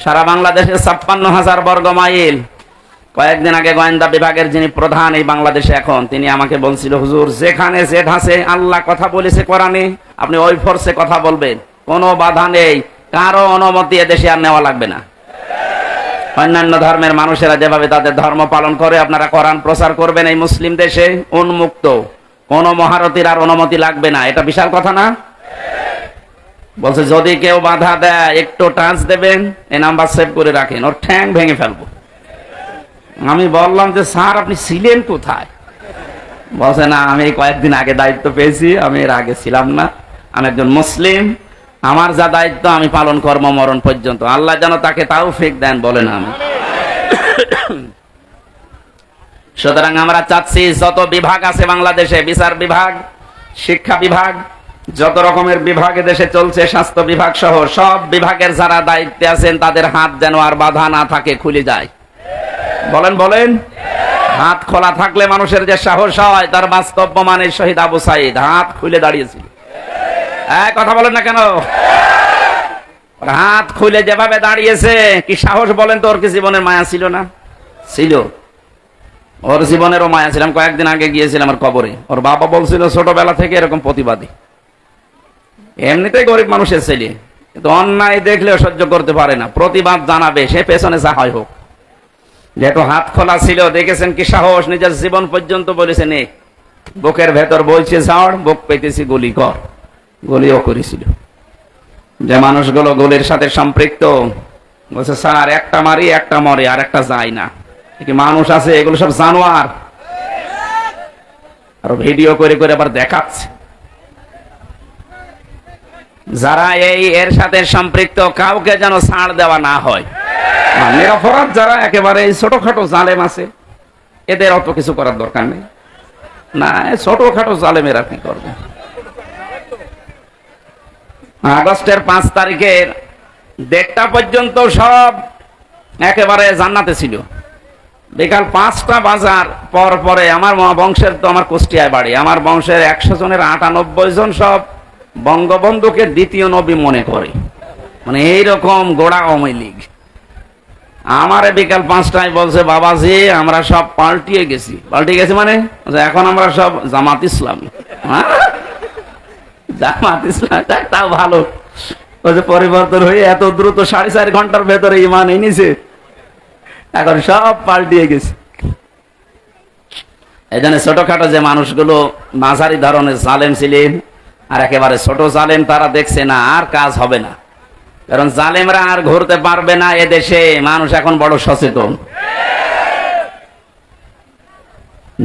সারা বাংলাদেশে 56,000 বর্গ মাইল। কয়েকদিন আগে গোয়েন্দা বিভাগের যিনি প্রধান এই বাংলাদেশে এখন, তিনি আমাকে বলছিল, হুজুর যেখানে জেড আছে, আল্লাহ কথা বলেছে কোরআনে, আপনি ওই ফোর্সে কথা বলবেন, কোনো বাধা নেই, কারো অনুমতি এদেশে আর নেওয়া লাগবে না। অন্যান্য ধর্মের মানুষেরা যেভাবে তাদের ধর্ম পালন করে, আপনারা কোরআন প্রচার করবেন এই মুসলিম দেশে উন্মুক্ত, কোন মহারতির আর অনুমতি লাগবে না। এটা বিশাল কথা না? বলছে যদি কেউ বাধা দেয়, একটু টাচ দেবেন, এই নাম্বার সেভ করে রাখেন, ওর ঠ্যাং ভেঙে ফেলবো। আমি বললাম যে স্যার আপনি ছিলেন কোথায়? বলছে না, আমি কয়েকদিন আগে দায়িত্ব পেয়েছি, আমি এর আগে ছিলাম না, আমি একজন মুসলিম, আমার যা দায়িত্ব আমি পালন কর্ম মরণ পর্যন্ত, আল্লাহ যেন তাকে তৌফিক দেন, বলেন আমি। সুতরাং আমরা চাচ্ছি যত বিভাগ আছে বাংলাদেশে, বিচার বিভাগ, শিক্ষা বিভাগ, যত রকমের বিভাগ দেশে চলছে, স্বাস্থ্য বিভাগ সহ সব বিভাগের যারা দায়িত্বে আছেন তাদের হাত যেন আর বাধা না থাকে, খুলে যায়। বলেন বলেন। হাত খোলা থাকলে মানুষের যে সাহস হয়, তার বাস্তব প্রমাণের শহীদ আবু সাইদ হাত খুলে দাঁড়িয়েছিল। কথা বলেন না কেন? হাত খুলে যেভাবে দাঁড়িয়েছে, কি সাহস বলেন তো? ওর কি জীবনের মায়া ছিল না? ছিল, ওর জীবনেরও মায়া ছিলাম। কয়েকদিন আগে গিয়েছিলাম আমার কবরে, ওর বাবা বলছিল ছোটবেলা থেকে এরকম প্রতিবাদী, এমনিতেই গরিব মানুষের ছেলে, কিন্তু অন্যায় দেখলেও সহ্য করতে পারে না, প্রতিবাদ জানাবে, সে পেছনে যা হয় হোক। যেহেতু হাত খোলা ছিল, দেখেছেন কি সাহস, নিজের জীবন পর্যন্ত বলেছে নে, বুকের ভেতর বলছে ঝড়, বুক পেতেছি গুলি কর, গুলিও করেছিল। যে মানুষগুলো গুলির সাথে সম্পৃক্ত, বলছে স্যার একটা মারি একটা মরে আর একটা যায় না, কি মানুষ আছে? এগুলো সব জানোয়ার। আর ভিডিও করে করে আবার দেখাচ্ছে। যারা এর সাথে সম্পৃক্ত, কাউকে যেন ছাড় দেওয়া না হয়। নিরপরাধ যারা একেবারে ছোটখাটো জালেম আছে, এদের অত কিছু করার দরকার নেই। না, ছোটখাটো জালেমেরা কি করবে? আগস্টের 5 তারিখের 1:30 পর্যন্ত সব একেবারে জান্নাতে ছিল। বিকাল 5টা বাজার পর পরে আমার বংশের, তো আমার কুষ্টিয়ায় বাড়ি, আমার বংশের 100 জনের 98 জন সব বঙ্গবন্ধুকে দ্বিতীয় নবী মনে করে, মানে এইরকম গোড়া আওয়ামী লীগ। আমারে বিকাল 5টায় বলছে, বাবাজি আমরা সব পাল্টিয়ে গেছি। পাল্টিয়ে গেছি মানে এখন আমরা সব জামাত ইসলামী। জামাত ইসলাম, তাও ভালো, পরিবর্তন হয়ে এত দ্রুত 4.5 ঘন্টার ভেতরে ইমান এনেছে, এখন সব পাল্টিয়ে গেছে। এই জন্য ছোটখাটো যে মানুষগুলো মাঝারি ধরনের জালেম ছিলেন, আর একেবারে ছোট জালেম, তারা দেখছে না আর কাজ হবে না, কারণ জালেমরা আর ঘুরতে পারবে না এদেশে। মানুষ এখন বড় সচেতন।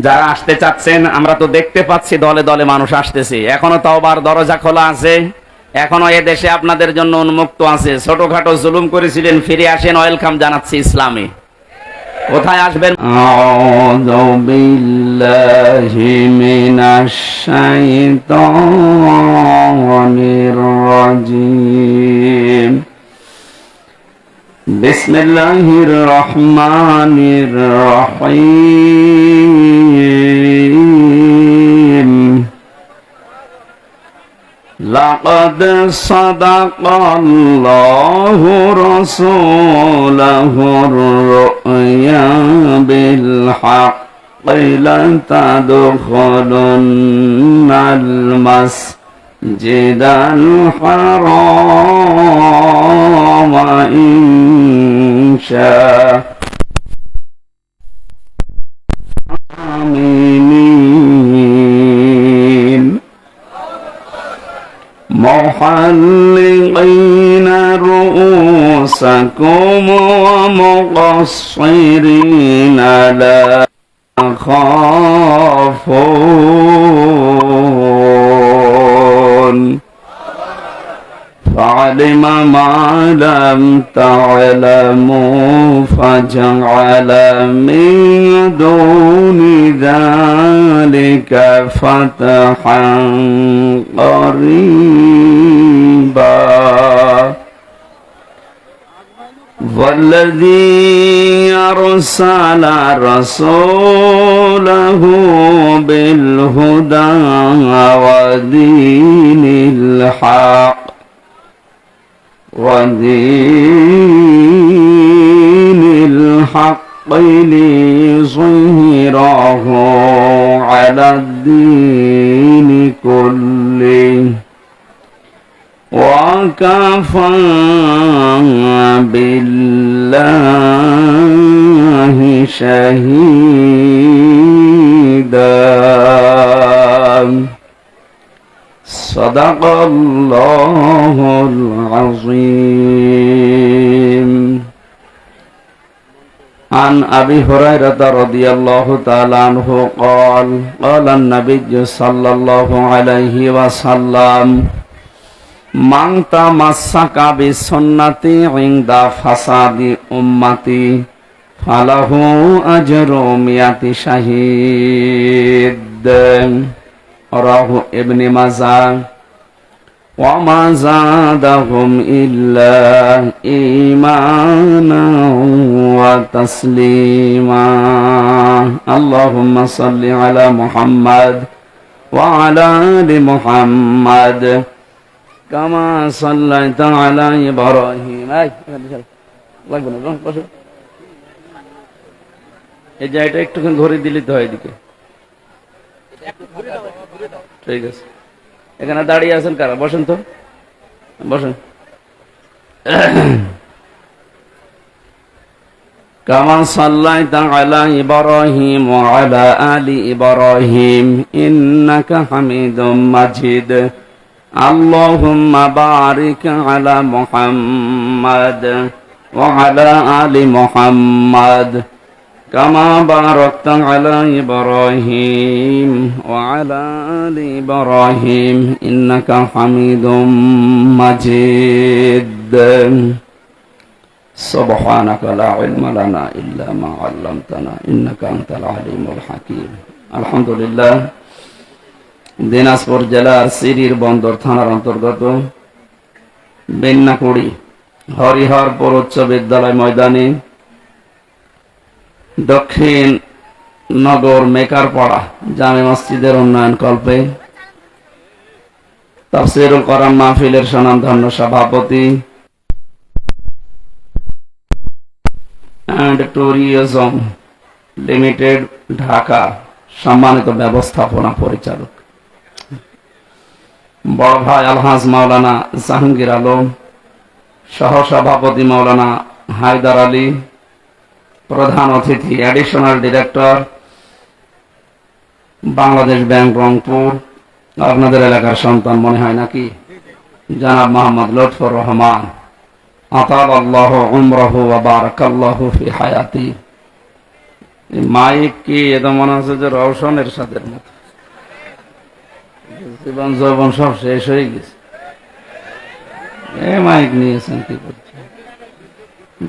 যারা আসতে চাচ্ছেন, আমরা তো দেখতে পাচ্ছি দলে দলে মানুষ আসতেছে, এখনো তওবার দরজা খোলা আছে, এখনো এদেশে আপনাদের জন্য উন্মুক্ত আছে। ছোটখাটো জুলুম করেছিলেন, ফিরে আসেন, ওয়েলকাম জানাচ্ছি ইসলামে। কোথায় আসবেন? আউযু বিল্লাহি মিনাশ শাইতানির রাজীম। বিসমিল্লাহির রহমানির রহিম। লাকাদ সাদাকাল্লাহু রাসূলাহুর রু'য়া বিল হাক্কি লাতাদখুলুন্নাল মাসজিদাল হারাম আমিনিন মুহাল্লিকিনা রুউসাকুম ওয়া মুকাসসিরিনা লা তাখাফুন فعلم ما لم تعلموا فجعل من دون ذلك فتحا قريبا والذي أرسل رسوله بالهدى ودين الحق ودين الحق ليظهره على الدين كله وكفى بالله شهيدا صدق الله العظيم. عن أبي هريرة رضي الله تعالى عنه قال قال النبي صلى الله عليه وسلم من تمسك بسنتي عند فساد أمتي فله أجر 100 شهيد. رواه ابن ماجه. وما زادهم إلا إيمانا وتسليما. اللهم صل على محمد وعلى آل محمد كما صليت على إبراهيم. এই যে এটা একটুখানি ধরে দিলে তো হয় এদিকে। ঠিক আছে, এখানে দাঁড়িয়ে আছেন কারা? বসেন তো, বসেন। কামা সাল্লাইতা আলা ইব্রাহিম ওয়া আলা আলি ইব্রাহিম ইন্নাকা হামিদুম মাজিদ। আল্লাহুম্মা বারিক আলা মুহাম্মাদ ওয়া আলা আলি মুহাম্মাদ كما باركت على إبراهيم وعلى آل إبراهيم إنك حميد مجيد. سبحانك لا علم لنا إلا ما علمتنا إنك أنت العليم الحكيم. الحمد لله. দিনাজপুর জেলার সিরির বন্দর থানার অন্তর্গত বেন্নাকুড়ি হরিহরপুর উচ্চ বিদ্যালয় ময়দানে দক্ষিণ নগর মেকারপাড়া জামে মসজিদের উন্নয়ন কল্পে তাফসীরুল কোরআন মাহফিলের স্বনামধন্য সভাপতি এন্ড ট্যুরিজম লিমিটেড ঢাকা সম্মানিত ব্যবস্থাপনা পরিচালক বড় ভাই আলহাজ মাওলানা জাহাঙ্গীর আলম, সহসভাপতি মাওলানা হায়দার আলী, প্রধান অতিথি additional director Bangladesh bank Rangpur, আপনাদের এলাকার সন্তান মনে হয় নাকি, জনাব মোহাম্মদ লুৎফর রহমান, আতালাল্লাহু উমরাহু ওয়া বারাকাল্লাহু ফি হায়াতি। মাইক কি এটা মনে হচ্ছে যে রওশনের সাথে মতো, জীবন যৌবন সব শেষ হয়ে গেছে। মাইক নিয়েছেন কি করছে?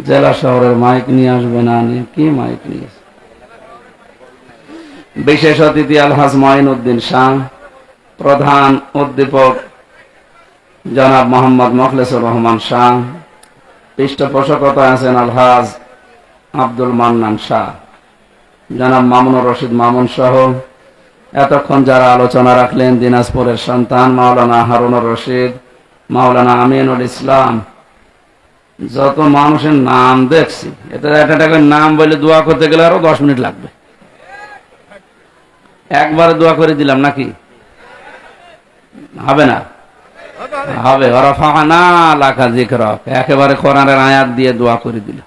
জেলা শহরের মাইক নিয়ে আসবে না, কি মাইক নিয়েছে? বিশেষ অতিথি আলহাজ মঈনউদ্দিন শাহ, প্রধান উদ্দীপক জনাব মোহাম্মদ মোখলেসুর রহমান শাহ, পৃষ্ঠপোষকতায় আছেন আলহাজ আব্দুল মান্নান শাহ, জনাব মামুনুর রশিদ মামুন সহ এতক্ষণ যারা আলোচনা রাখলেন, দিনাজপুরের সন্তান মাওলানা হারুনুর রশিদ, মাওলানা আমিনুল ইসলাম, যত মানুষের নাম দেখছি, এটা একটা নাম বলে দোয়া করতে গেলে আরো 10 মিনিট লাগবে। একবারে দোয়া করে দিলাম নাকি? হবে না? হবে। ওয়ারাফা'না লাকা যিকরাক, একেবারে কোরআনের আয়াত দিয়ে দোয়া করে দিল।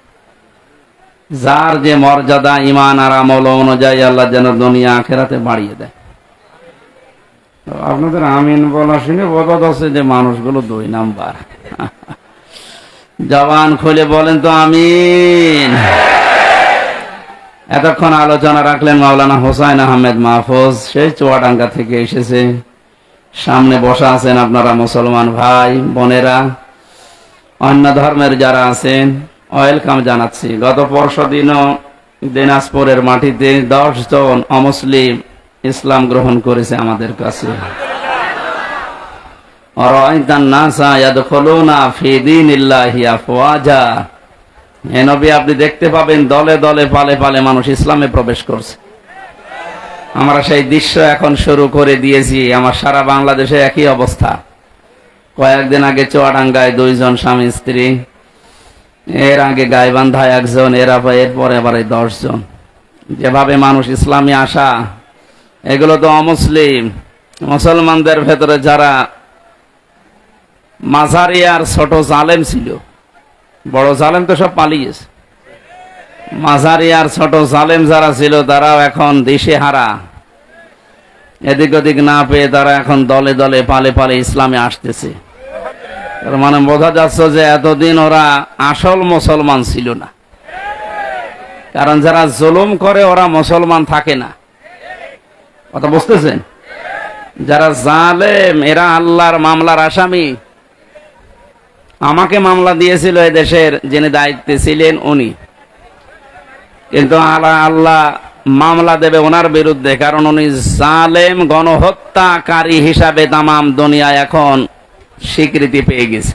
যার যে মর্যাদা ঈমান আর আমল অনুযায়ী আল্লাহ যেন দুনিয়া আখিরাতে বাড়িয়ে দেয়। আপনাদের আমিন বলা শুনে বোঝা যাচ্ছে যে মানুষগুলো 2 নাম্বার। জবান খুলে বলেন তো আমিন। এতক্ষণ আলোচনা রাখলেন মাওলানা হোসাইন আহমেদ মাহফুজ, সেই চুয়াডাঙ্গা থেকে এসেছে। সামনে বসা আছেন আপনারা মুসলমান ভাই বোনেরা, অন্য ধর্মের যারা আছেন ওয়েলকাম জানাচ্ছি। গত পরশুদিনও দিনাজপুরের মাটিতে 10 জন অমুসলিম ইসলাম গ্রহণ করেছে আমাদের কাছে। আপনি দেখতে পাবেন দলে দলে পালে পালে মানুষ ইসলামে প্রবেশ করছে। আমরা সেই দৃশ্য এখন শুরু করে দিয়েছি। আমার সারা বাংলাদেশে একই অবস্থা। কয়েকদিন আগে চুয়াডাঙ্গায় 2 জন স্বামী স্ত্রী এর আগে গাইবান্ধা একজন, এরপরে আবার এই 10 জন। যেভাবে মানুষ ইসলামে আসা, এগুলো তো অমুসলিম। মুসলমানদের ভেতরে যারা মাঝারি আর ছোট জালেম ছিল, বড় জালেম তো সব পালিয়েছে, মাঝারি আর ছোট জালেম যারা ছিল তারাও এখন দিশেহারা, এদিক ওদিক না পেয়ে তারা এখন দলে দলে পালে পালে ইসলামে আসতেছে। তার মানে বোঝা যাচ্ছে যে এতদিন ওরা আসল মুসলমান ছিল না, কারণ যারা জুলুম করে ওরা মুসলমান থাকে না। কথা বুঝতেছেন? যারা জালেম এরা আল্লাহর মামলার আসামি। আমাকে মামলা দিয়েছিল এই দেশের যিনি দায়িত্বে ছিলেন উনি, কিন্তু আল্লাহ মামলা দেবে ওনার বিরুদ্ধে, কারণ উনি জালেম গণহত্যাকারী হিসাবে তামাম দুনিয়ায় এখন স্বীকৃতি পেয়ে গেছে।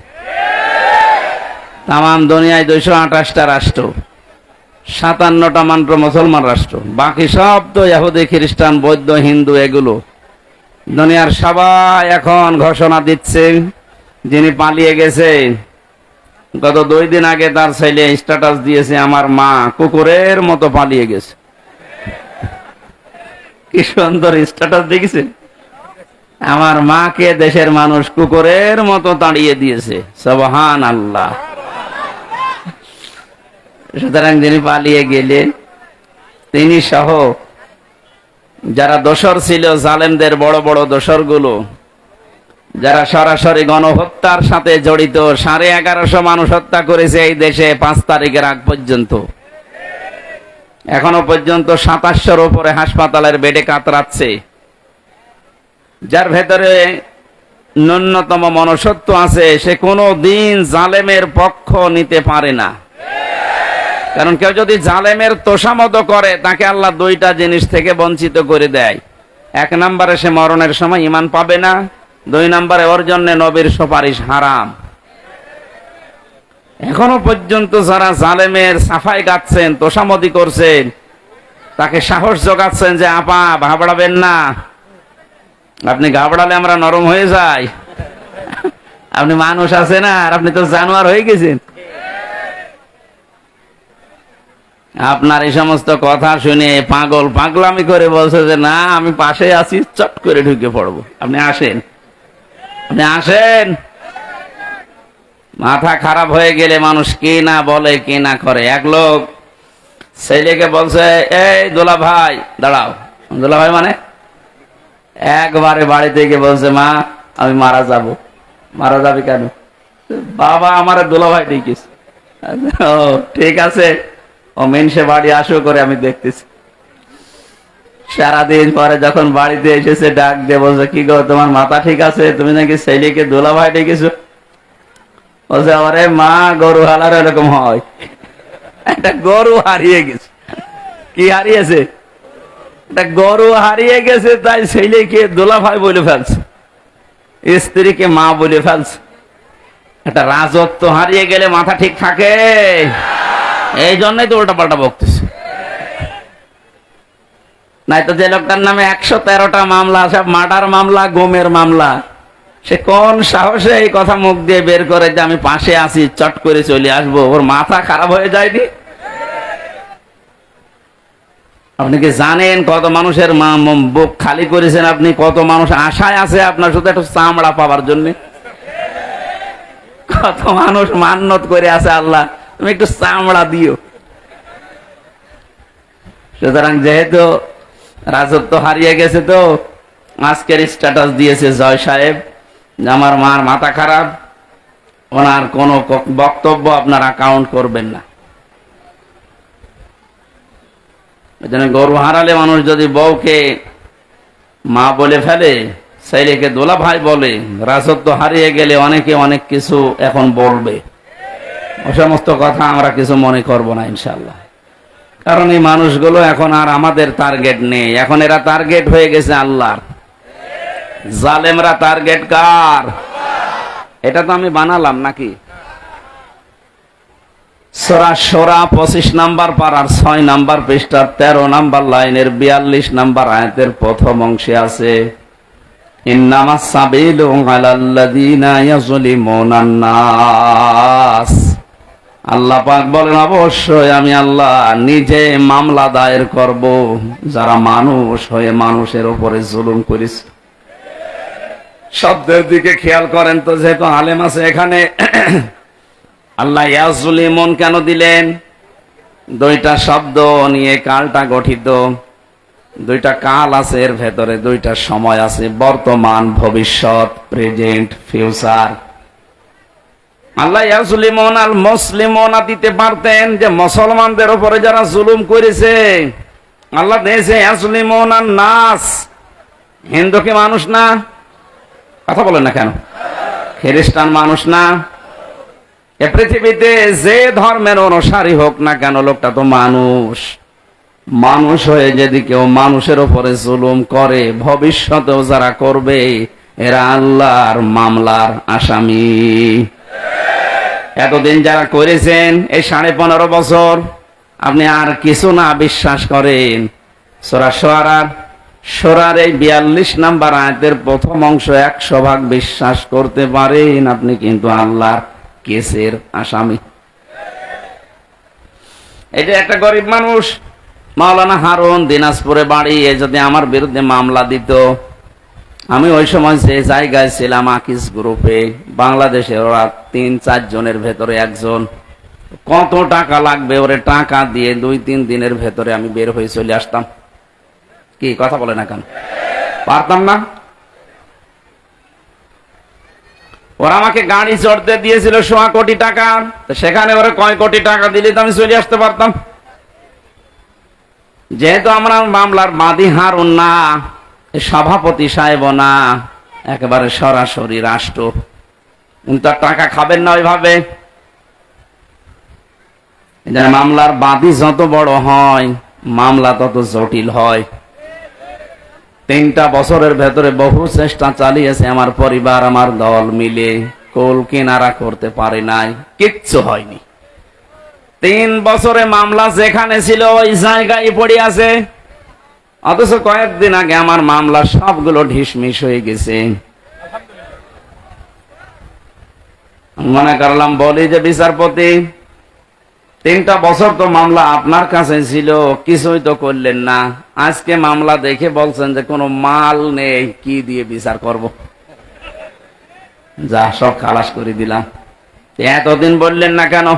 তামাম দুনিয়ায় 228টা রাষ্ট্র, 57টা মাত্র মুসলমান রাষ্ট্র, বাকি সব তো ইহুদি খ্রিস্টান বৌদ্ধ হিন্দু। এগুলো দুনিয়ার সবাই এখন ঘোষণা দিচ্ছে যিনি পালিয়ে গেছে। গত 2 দিন আগে তার ছেলে স্ট্যাটাস দিয়েছে, আমার মা কুকুরের মতো পালিয়ে গেছে। কি সুন্দর স্ট্যাটাস দেখেছে, আমার মাকে দেশের মানুষ কুকুরের মতো তাড়িয়ে দিয়েছে। সুবহানাল্লাহ। সুতরাং যিনি পালিয়ে গেলে তিনি সহ যারা দোসর ছিল, জালেমদের বড় বড় দোসর গুলো, যারা সরাসরি গণহত্যার সাথে জড়িত, 1150 মানুষ হত্যা করেছে এই দেশে 5 তারিখের আগ পর্যন্ত। এখনো পর্যন্ত 2700-র উপরে হাসপাতালের বেডে কাতরাচ্ছে। যার ভেতরে ন্যূনতম মনুষ্যত্ব আছে সে কোনো দিন জালেমের পক্ষ নিতে পারে না। কারণ কেউ যদি জালেমের তোষামত করে তাকে আল্লাহ 2টা জিনিস থেকে বঞ্চিত করে দেয়। 1 নম্বরে সে মরণের সময় ঈমান পাবে না, 2 নম্বরে ওর জন্য নবীর সুপারিশ হারাম। এখনো পর্যন্ত যারা জালেমের সাফাই গাচ্ছেন, তোষামতি করছেন, তাকে সাহস যোগাচ্ছেন যে আপা ঘাবড়াবেন না, আপনি ঘাবড়ালে আমরা নরম হয়ে যাই, আপনি মানুষ আছে না, আর আপনি তো জানোয়ার হয়ে গেছেন। আপনার এই সমস্ত কথা শুনে পাগলামি করে বলছে যে না আমি পাশে আছি, চট করে ঢুকে পড়বো, আপনি আসেন, আপনি আসেন। মাথা খারাপ হয়ে গেলে মানুষ কি না বলে কি না করে। এক লোক ছেলেকে বলছে, এই দোলা ভাই দাঁড়াও। দোলা ভাই মানে একবারে বাড়িতে গিয়ে বলছে, মা আমি মারা যাব। মারা যাবে কেন? বাবা আমার দোলা ভাই দেখিস। ও ঠিক আছে, ও মেনসে বাড়ি আসো করে আমি দেখতেছি। সারাদিন পরে যখন বাড়িতে এসেছে ডাক দিয়ে বলছে, কি গো তোমার মাথা ঠিক আছে? তুমি নাকি ছেলেকে দোলা ভাই ডেকেছো? বলছে, আরে মা গরু হালার এরকম হয়, একটা গরু হারিয়ে গেছে। কি হারিয়েছে? একটা গরু হারিয়ে গেছে, তাই ছেলেকে দোলা ভাই বলে ফেলছে, স্ত্রীকে মা বলে ফেলছে। একটা রাজত্ব হারিয়ে গেলে মাথা ঠিক থাকে? এই জন্যই তো উল্টা পাল্টা বকতেছে। নাই তো যে লোকটার নামে 113টা মামলা, সব মার্ডার মামলা, গুমের মামলা, সে কোন সাহসে এই কথা মুখ দিয়ে বের করে যে আমি পাশে আছি, চট করে চলে আসবো? ওর মাথা খারাপ হয়ে যায়নি? আপনি কি জানেন কত মানুষের বুক খালি করেছেন আপনি? কত মানুষ আশায় আছে আপনার শুধু একটু চামড়া পাওয়ার জন্য। কত মানুষ মান্নত করে আছে, আল্লাহ তুমি একটু চামড়া দিও। সুতরাং যেহেতু রাজত্ব হারিয়ে গেছে, তো আজকের স্ট্যাটাস দিয়েছে জয় সাহেব, আমার মার মাথা খারাপ, ওনার কোনো বক্তব্য আপনারা কাউন্ট করবেন না। গরু হারালে মানুষ যদি বউকে মা বলে ফেলে, ছেলেকে দোলা ভাই বলে, রাজত্ব হারিয়ে গেলে অনেকে অনেক কিছু এখন বলবে। ও সমস্ত কথা আমরা কিছু মনে করব না ইনশাল্লাহ। কারণ এই মানুষগুলো এখন আর আমাদের টার্গেট নেই, এখন এরা টার্গেট হয়ে গেছে আল্লাহর। জালেমরা টার্গেট কার? এটা তো আমি বানালাম নাকি? সূরা শোরা 25 নাম্বার পারার 6 নাম্বার পৃষ্ঠার 13 নাম্বার লাইনের 42 নাম্বার আয়াতের প্রথম অংশে আছে, ইন্নামাস সাবিলু আলাল্লাযীনা ইয়াযলিমুনান নাস। আল্লাহ পাক বলেন, অবশ্যই আমি আল্লাহ নিজে মামলা দায়ের করব যারা মানুষ হয়ে মানুষের উপরে জুলুম করেছে। শব্দের দিকে খেয়াল করেন তো, যেহেতু আলেম আছে এখানে, আল্লাহ ইয়াজলিমুন কেন দিলেন? দুইটা শব্দ নিয়ে কালটা গঠিত, দুইটা কাল আছে এর ভেতরে, দুইটা সময় আছে, বর্তমান, ভবিষ্যৎ, প্রেজেন্ট, ফিউচার। আল্লাহ ইয়াজলিমুন আল মুসলিমুনা দিতে পারতেন, যে মুসলমানদের উপরে যারা জুলুম করেছে। আল্লাহ দিয়েছে ইয়াজলিমুন আন নাস। হিন্দু কি মানুষ না? কথা বলেন না কেন? খ্রিস্টান মানুষ না? এ পৃথিবীতে যে ধর্মের অনুসারী হোক না কেন, লোকটা তো মানুষ। মানুষ হয়ে যদি কেউ মানুষের উপরে জুলুম করে, ভবিষ্যতেও যারা করবে, এরা আল্লাহর মামলার আসামি। এতদিন যারা করেছেন, এই 15.5 বছর, আপনি আর কিছু না বিশ্বাস করেন, সূরা সূরার এই 42 নম্বর আয়াতের প্রথম অংশ 100% বিশ্বাস করতে পারেন, আপনি কিন্তু আল্লাহর কেসের আসামি। এটা একটা গরিব মানুষ, মাওলানা হারুন, দিনাজপুরে বাড়ি, এ যদি আমার বিরুদ্ধে মামলা দিত, আমি ওই সময় যে জায়গায় ছিলাম আকিস গ্রুপে, বাংলাদেশের ওরা 3-4 জনের ভেতরে একজন, কত টাকা লাগবে ওরে টাকা দিয়ে 2-3 দিনের ভেতরে আমি বের হয়ে চলে আসতাম। কি কথা বলে না কেন? পারতাম না? ওরা আমাকে গাড়ি চড়তে দিয়েছিল 1.25 কোটি টাকা, সেখানে ওরা কয় কোটি টাকা দিলে তো আমি চলে আসতে পারতাম। যেহেতু আমরা মামলার বাদী হারুন না, সভাপতি সাহেব না, একেবারে সরাসরি রাষ্ট্র, কিন্তু টাকা খাবেন না ওইভাবে। মামলার বাদী যত বড় হয়, মামলা তত জটিল হয়। 3টা বছরের ভেতরে বহু চেষ্টা চালিয়েছে আমার পরিবার, আমার দল মিলে, কোল কিনারা করতে পারে নাই, কিচ্ছু হয়নি। 3 বছরে মামলা যেখানে ছিল ওই জায়গায় পড়ে আছে, অথচ কয়েকদিন আগে আমার মামলা সবগুলো ঢিসমিস হয়ে গেছে। মনে করলাম, বলি যে বিচারপতি, 3টা বছর তো মামলা আপনার কাছে ছিল, কিছুই তো করলেন না। আজকে মামলা দেখে বলছেন যে কোনো মাল নেই, কি দিয়ে বিচার করব? যা, সব খালাস করে দিলাম। এতদিন বললেন না কেন?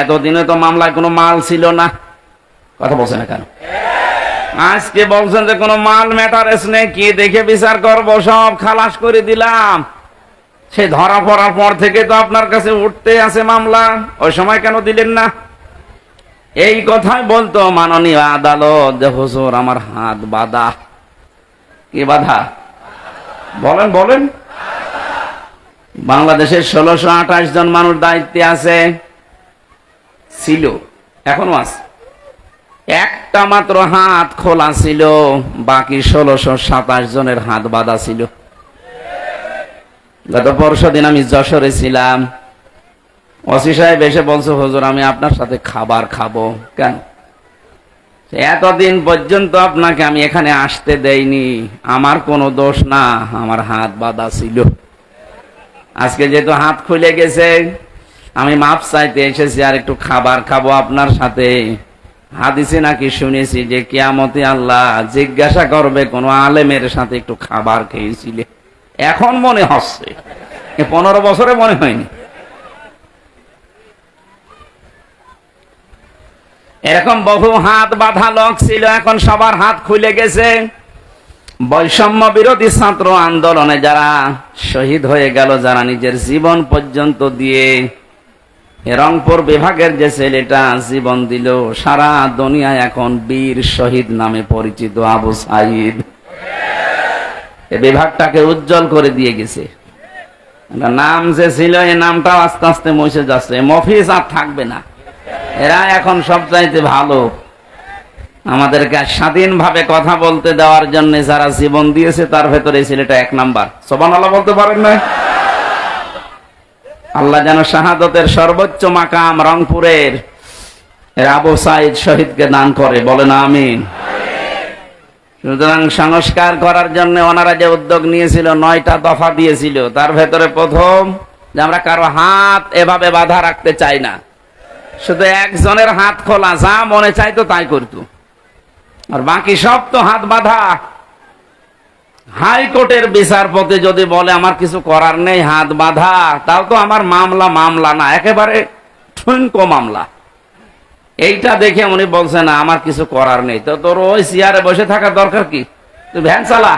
এতদিনে তো মামলায় কোনো মাল ছিল না। কথা বলছেন না কেন? আজকে বলছেন যে কোনো মাল ম্যাটারেস নেই, কি দেখে বিচার করব? সব খালাস করে দিলাম। সে ধরা পড়ার পর থেকে তো আপনার কাছে উঠতে আছে মামলা, ওই সময় কেন দিলেন না? এই কথাই বলতো মাননীয় আদালত যে হুজুর আমার হাত বাঁধা। কি বাধা? বলেন বলেন। বাংলাদেশের 1628 জন মানুষ দায়িত্বে আছে, ছিল, এখনো আছে। একটা মাত্র হাত খোলা ছিল, বাকি 1627 জনের হাত বাঁধা ছিল। গত পরশুদিন আমি যশোরে ছিলাম, ওসি সাহেব এসে বলছে, হুজুর আমি আপনার সাথে খাবার খাবো। কেন? এতদিন পর্যন্ত আপনাকে আমি এখানে আসতে দেইনি, আমার কোনো দোষ না, আমার হাত বাঁধা ছিল। আজকে যেহেতু হাত খুলে গেছে, আমি মাপ চাইতে এসেছি, আর একটু খাবার খাবো আপনার সাথে। হাদিসে নাকি শুনেছি যে কিয়ামতে আল্লাহ জিজ্ঞাসা করবে কোন আলেমের সাথে একটু খাবার খেয়েছিলে। এখন মনে হচ্ছে, 15 বছরে মনে হয়নি। এরকম বহু হাত বাঁধা লোক ছিল, এখন সবার হাত খুলে গেছে। বৈষম্য বিরোধী ছাত্র আন্দোলনে যারা শহীদ হয়ে গেল, যারা নিজের জীবন পর্যন্ত দিয়ে, রংপুর বিভাগের যে ছেলেটা জীবন দিল, সারা দুনিয়ায় এখন বীর শহীদ নামে পরিচিত আবু সাইদ। এই বিভাগটাকে উজ্জ্বল করে দিয়ে গেছে। নাম যে ছিল, এই নামটাও আস্তে আস্তে মুছে যাচ্ছে, মফিজ আর থাকবে না। এরা এখন সবচাইতে ভালো, আমাদেরকে স্বাধীনভাবে কথা বলতে দেওয়ার জন্য যারা জীবন দিয়েছে, তার ভেতরে এই ছেলেটা 1 নাম্বার। সুবহানাল্লাহ বলতে পারেন না? আল্লাহ যেন শাহাদতের সর্বোচ্চ মাকাম রংপুরের আবু সাইদ শহীদকে দান করে, বলেন আমিন। সুতরাং সংস্কার করার জন্য ওনারা যে উদ্যোগ নিয়েছিল, 9টা দফা দিয়েছিল, তার ভেতরে প্রথম যে আমরা কারো হাত এভাবে বাধা রাখতে চাই না। শুধু একজনের হাত খোলা, যা মনে চাইতো তাই করতো, আর বাকি সব তো হাত বাঁধা। হাইকোর্টের বিচারপতি যদি বলে আমার কিছু করার নেই, হাত বাঁধা, তাও তো আমার মামলা না, একেবারে ঠুনকো মামলা। এইটা দেখে উনি বলছে না আমার কিছু করার নেই, তো তোর ওই চেয়ারে বসে থাকার দরকার কি, তুই ভ্যান চালা।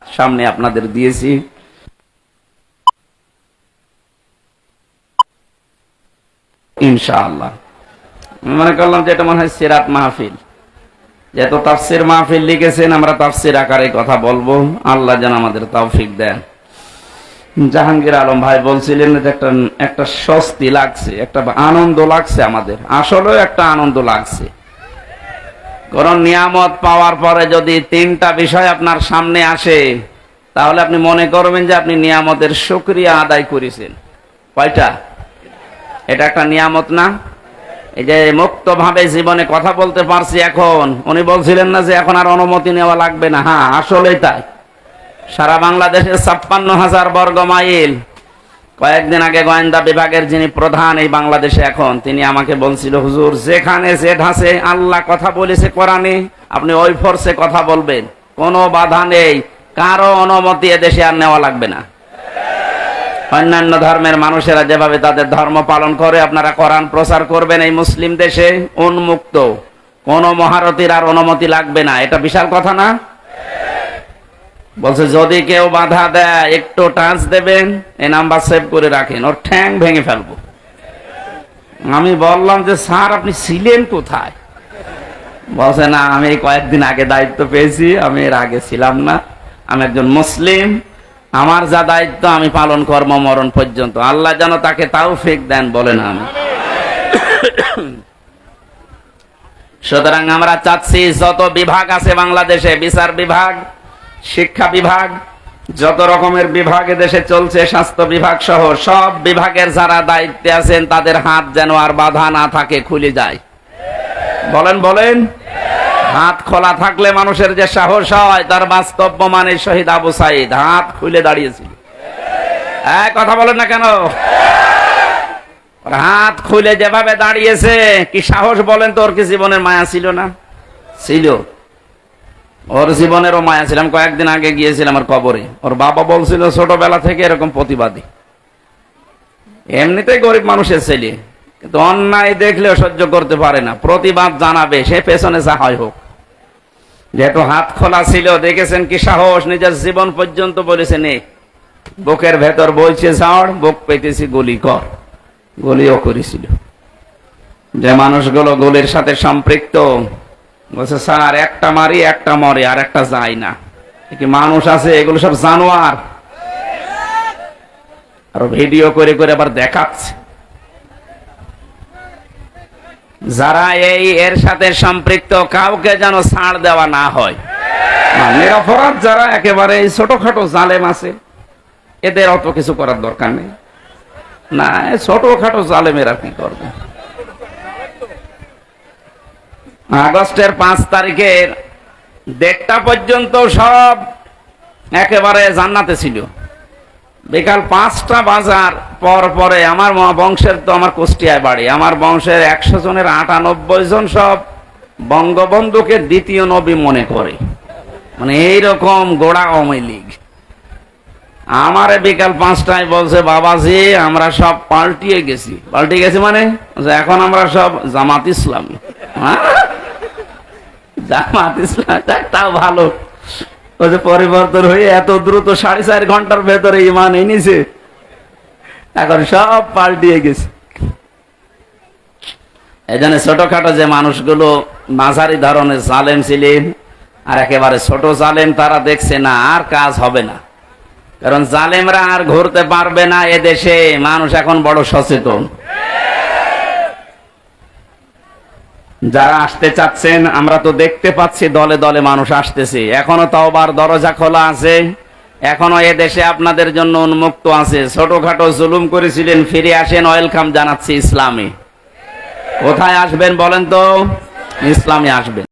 সামনে আপনাদের দিয়েছি, ইনশাআল্লাহ। মনে করলাম যে এটা মনে হয় সিরাত মাহফিল, যেহেতু তাফসির মাহফিল লিখেছেন, আমরা তাফসির আকারে কথা বলবো, আল্লাহ যেন আমাদের তৌফিক দেন। জাহাঙ্গীর আলম ভাই বলছিলেন যে একটা স্বস্তি লাগছে, একটা আনন্দ লাগছে, আমাদের আসলে একটা আনন্দ লাগছে। কোন নিয়ামত পাওয়ার পরে যদি তিনটা বিষয় আপনার সামনে আসে, তাহলে আপনি মনে করবেন যে আপনি নিয়ামতের শুকরিয়া আদায় করেছেন। কয়টা? এটা একটা নিয়ামত না? এই যে মুক্ত ভাবে জীবনে কথা বলতে পারছি এখন, উনি বলছিলেন না যে এখন আর অনুমতি নেওয়া লাগবে না। হ্যাঁ, আসলেই তাই। সারা বাংলাদেশে 56,000 বর্গ মাইল। কয়েকদিন আগে গোয়েন্দা বিভাগের যিনি প্রধান এই বাংলাদেশে এখন, তিনি আমাকে বলছিল, হুজুর যেখানে জেড আছে আল্লাহ কথা বলেছে কোরআনে, আপনি ওই ফোর্সে কথা বলবেন, কোনো বাধা নেই, কারো অনুমতি এদেশে আর নেওয়া লাগবে না। অন্যান্য ধর্মের মানুষেরা যেভাবে তাদের ধর্ম পালন করে, আপনারা কোরআন প্রচার করবেন এই মুসলিম দেশে উন্মুক্ত, কোন মহারথীর আর অনুমতি লাগবে না। এটা বিশাল কথা না? বলছে যদি কেউ বাধা দেয় একটু টাচ দেবেন, এই নাম্বার সেভ করে রাখেন, ওর ঠ্যাং ভেঙে ফেলবো। আমি বললাম যে স্যার আপনি ছিলেন কোথায়? বলছে না আমি এই কয়েকদিন আগে দায়িত্ব পেয়েছি, আমি এর আগে ছিলাম না, আমি একজন মুসলিম, আমার যা দায়িত্ব আমি পালন করব মরণ পর্যন্ত। আল্লাহ যেন তাকে তৌফিক দেন, বলেন আমি। সুতরাং আমরা চাচ্ছি যত বিভাগ আছে বাংলাদেশে, বিচার বিভাগ, শিক্ষা বিভাগ, যত রকমের বিভাগ দেশে চলছে, স্বাস্থ্য বিভাগ সহ সব বিভাগের যারা দায়িত্বে আছেন তাদের হাত যেন আর বাধা না থাকে, খুলে যায়। বলেন বলেন। হাত খোলা থাকলে মানুষের যে সাহস হয়, তার বাস্তব প্রমাণে শহীদ আবু সাইদ হাত খুলে দাঁড়িয়েছিল। কথা বলেন না কেন? হাত খুলে যেভাবে দাঁড়িয়েছে, কি সাহস বলেন তো? ওর কি জীবনের মায়া ছিল না? ছিল, ওর জীবনেরও মায়া ছিলাম। কয়েকদিন আগে গিয়েছিলাম আমার কবরে, ওর বাবা বলছিল ছোটবেলা থেকে এরকম প্রতিবাদী, এমনিতেই গরিব মানুষের ছেলে, কিন্তু অন্যায় দেখলেও সহ্য করতে পারে না, প্রতিবাদ জানাবে, সে পেছনে যা হয় হোক। যেহেতু হাত খোলা ছিল, দেখেছেন কি সাহস, নিজের জীবন পর্যন্ত বলেছে নে, বুকের ভেতর বইছে ঝড়, বুক পেতেছি গুলি কর, গুলিও করেছিল। যে মানুষগুলো গুলির সাথে সম্পৃক্ত, বলছে স্যার একটা মারি একটা মরে আর একটা যায় না, কি মানুষ আছে? এগুলো সব জানোয়ার। আর ভিডিও করে করে আবার দেখাচ্ছে। যারা এর সাথে সম্পৃক্ত, কাউকে যেন ছাড় দেওয়া না হয়। নিরপরাধ যারা একেবারে ছোটখাটো জালেম আছে, এদের অত কিছু করার দরকার নেই। না, ছোটখাটো জালেমেরা কি করবে? আগস্টের 5 তারিখের 1টা পর্যন্ত সব একেবারে জান্নাতে ছিল। বিকাল 5টা বাজার পরে আমার বংশের, তো আমার কুষ্টিয়ায় বাড়ি, আমার বংশের 100 জনের 98 জন সব বঙ্গবন্ধুকে দ্বিতীয় নবী মনে করে, মানে এইরকম গোড়া আওয়ামী লীগ। আমারে বিকাল 5টায় বলছে, বাবাজি আমরা সব পাল্টিয়ে গেছি। পাল্টিয়ে গেছি মানে এখন আমরা সব জামাত ইসলামী। জামাত ইসলাম তাও ভালো, ওই যে পরিবর্তন হয়ে এত দ্রুত 4.5 ঘন্টার ভেতরে ইমান এনেছে, এখন সব পাল্টিয়ে গেছে। এই জন্য ছোটখাটো যে মানুষগুলো মাঝারি ধরনের জালেম ছিলেন, আর একেবারে ছোট জালেম, তারা দেখছে না আর কাজ হবে না, কারণ জালেমরা আর ঘুরতে পারবে না এদেশে। মানুষ এখন বড় সচেতন। যারা আসতে চাচ্ছেন, আমরা তো দেখতে পাচ্ছি দলে দলে মানুষ আসতেছে, এখনো তওবার দরজা খোলা আছে, এখনো এদেশে আপনাদের জন্য উন্মুক্ত আছে। ছোটখাটো জুলুম করেছিলেন, ফিরে আসেন, ওয়েলকাম জানাচ্ছি ইসলামে। কোথায় আসবেন বলেন তো? ইসলামে আসবেন।